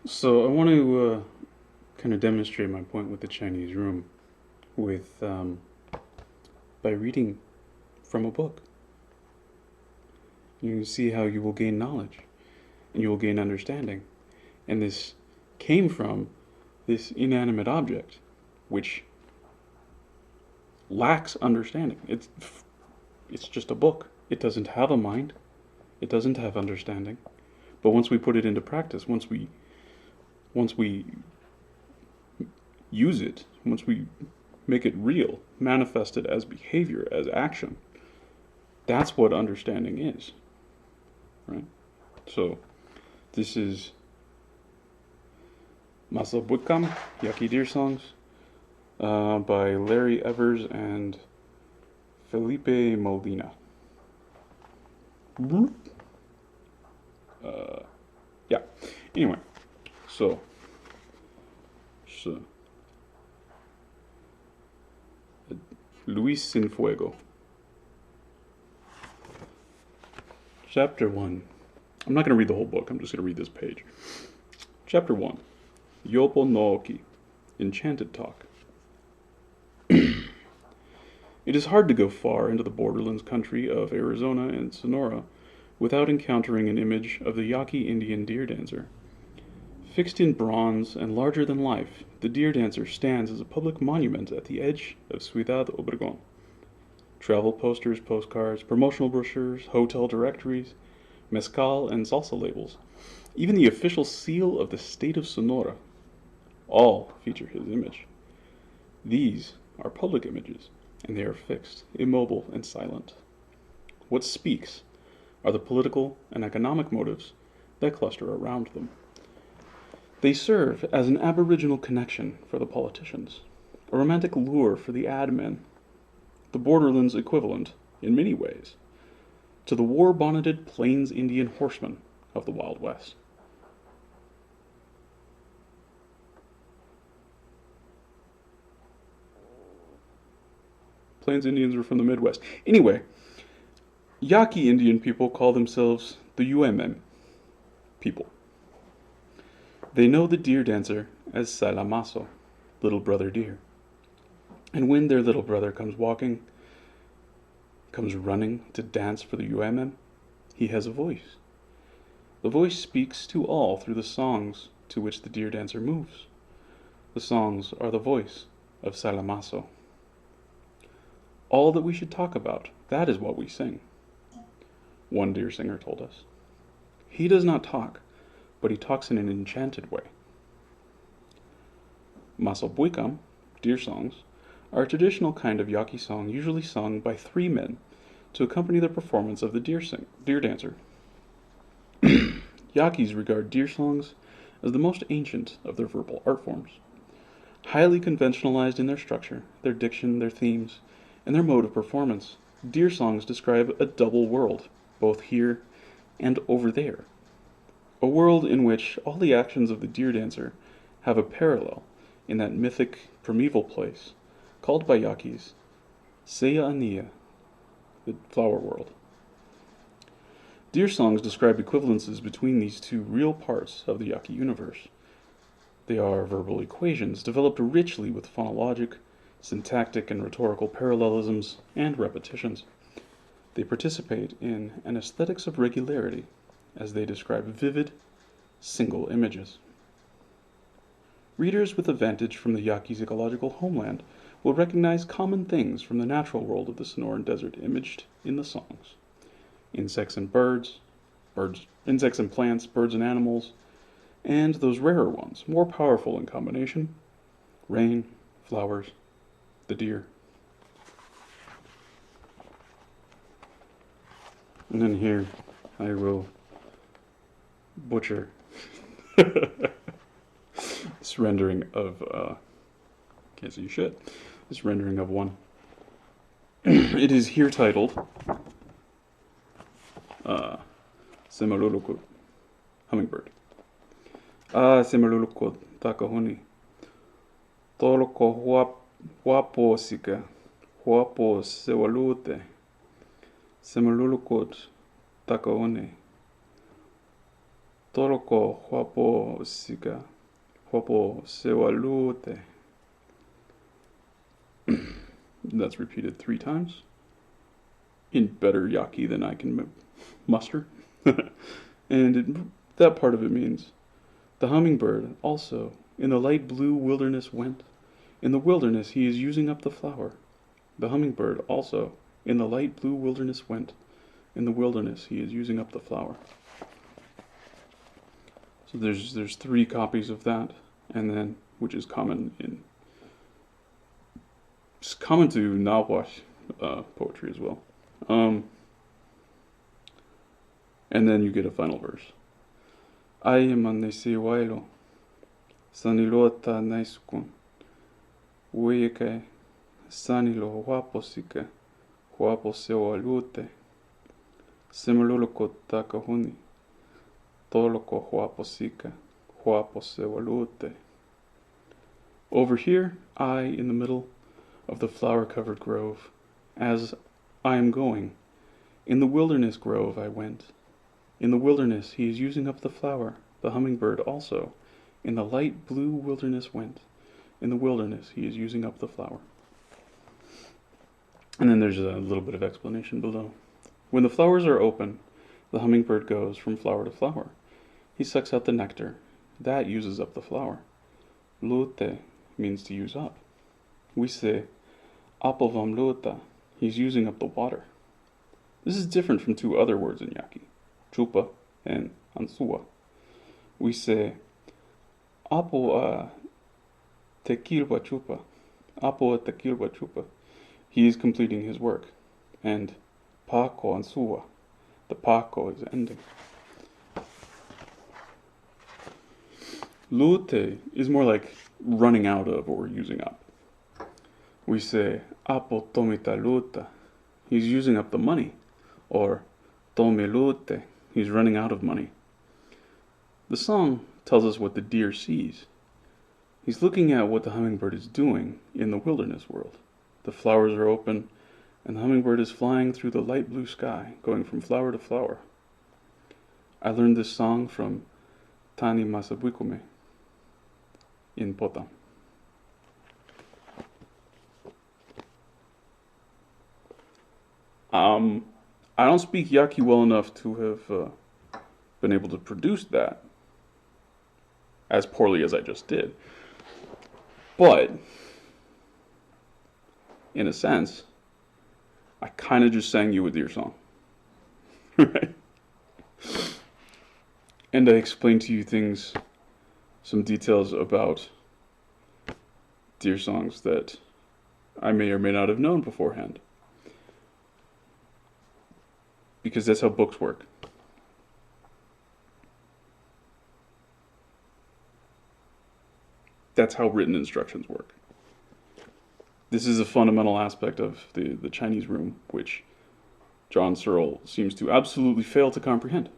So I want to kind of demonstrate my point with the Chinese room with by reading from a book. You see how you will gain knowledge and you will gain understanding. And this came from this inanimate object, which lacks understanding. It's just a book. It doesn't have a mind. It doesn't have understanding. But once we put it into practice, once we use it, once we make it real, manifest it as behavior, as action, that's what understanding is, right? So this is Maso Bwikam, Yucky Deer Songs, by Larry Evers and Felipe Molina. Yeah. Anyway, so, so Luis Sinfuego. Chapter 1. I'm not going to read the whole book, I'm just going to read this page. Chapter 1. Yopo no Oki. Enchanted Talk. It is hard to go far into the borderlands country of Arizona and Sonora without encountering an image of the Yaqui Indian deer dancer. Fixed in bronze and larger than life, the deer dancer stands as a public monument at the edge of Ciudad Obregón. Travel posters, postcards, promotional brochures, hotel directories, mezcal and salsa labels, even the official seal of the state of Sonora, all feature his image. These are public images, and they are fixed, immobile, and silent. What speaks are the political and economic motives that cluster around them. They serve as an aboriginal connection for the politicians, a romantic lure for the ad men, the borderlands equivalent, in many ways, to the war-bonneted Plains Indian horsemen of the Wild West. Plains Indians were from the Midwest. Anyway, Yaqui Indian people call themselves the people. They know the deer dancer as Searle Maso, little brother deer. And when their little brother comes running to dance for the he has a voice. The voice speaks to all through the songs to which the deer dancer moves. The songs are the voice of Searle Maso. All that we should talk about, that is what we sing, one deer singer told us. He does not talk, but he talks in an enchanted way. Maso Bwikam, deer songs, are a traditional kind of Yaqui song usually sung by three men to accompany the performance of the deer dancer. Yaquis regard deer songs as the most ancient of their verbal art forms. Highly conventionalized in their structure, their diction, their themes, and their mode of performance, deer songs describe a double world, both here and over there. A world in which all the actions of the deer dancer have a parallel in that mythic primeval place called by Yaquis Seya Ania, the flower world. Deer songs describe equivalences between these two real parts of the Yaqui universe. They are verbal equations developed richly with phonologic, syntactic, and rhetorical parallelisms and repetitions. They participate in an aesthetics of regularity as they describe vivid, single images. Readers with a vantage from the Yaquis' ecological homeland will recognize common things from the natural world of the Sonoran Desert imaged in the songs. Insects and insects and plants, birds and animals, and those rarer ones, more powerful in combination, rain, flowers, the deer. And then here I will butcher this rendering of, can't see shit, this rendering of one. It is here titled Semalulukut, Hummingbird. Semalulukut, Takahuni. Toloko huaposika, huapo sewalute. Semalulukut, Takahuni. Toroko huapo sika. Huapo sewalute. That's repeated 3 times. In better Yaqui than I can muster. That part of it means, the hummingbird also in the light blue wilderness went. In the wilderness he is using up the flower. The hummingbird also in the light blue wilderness went. In the wilderness he is using up the flower. So there's 3 copies of that, and then which is common to Nahuatl poetry as well. And then you get a final verse. Ayamanesi wailo, sanilota naisukun, weyeke, sanilo huaposike, huaposewalute, simululoko takahuni, toloko huaposike, huaposewalute. Over here, I in the middle of the flower-covered grove, as I am going. In the wilderness grove I went. In the wilderness he is using up the flower. The hummingbird also. In the light blue wilderness went. In the wilderness he is using up the flower. And then there's a little bit of explanation below. When the flowers are open, the hummingbird goes from flower to flower. He sucks out the nectar. That uses up the flower. Lute means to use up. We say, apovam luta. He's using up the water. This is different from 2 other words in Yaqui, chupa and ansua. We say, apo tequilwa chupa. Apo tequilwa chupa. He is completing his work. And pako ansua. The pako is ending. Lute is more like running out of or using up. We say, apo tomita luta. He's using up the money. Or, tome lute. He's running out of money. The song tells us what the deer sees. He's looking at what the hummingbird is doing in the wilderness world. The flowers are open, and the hummingbird is flying through the light blue sky, going from flower to flower. I learned this song from Tani Masa Bwikam in Potam. I don't speak Yaqui well enough to have been able to produce that as poorly as I just did. But, in a sense, I kind of just sang you a deer song. Right? And I explained to you things, some details about deer songs that I may or may not have known beforehand. Because that's how books work. That's how written instructions work. This is a fundamental aspect of the Chinese room, which John Searle seems to absolutely fail to comprehend.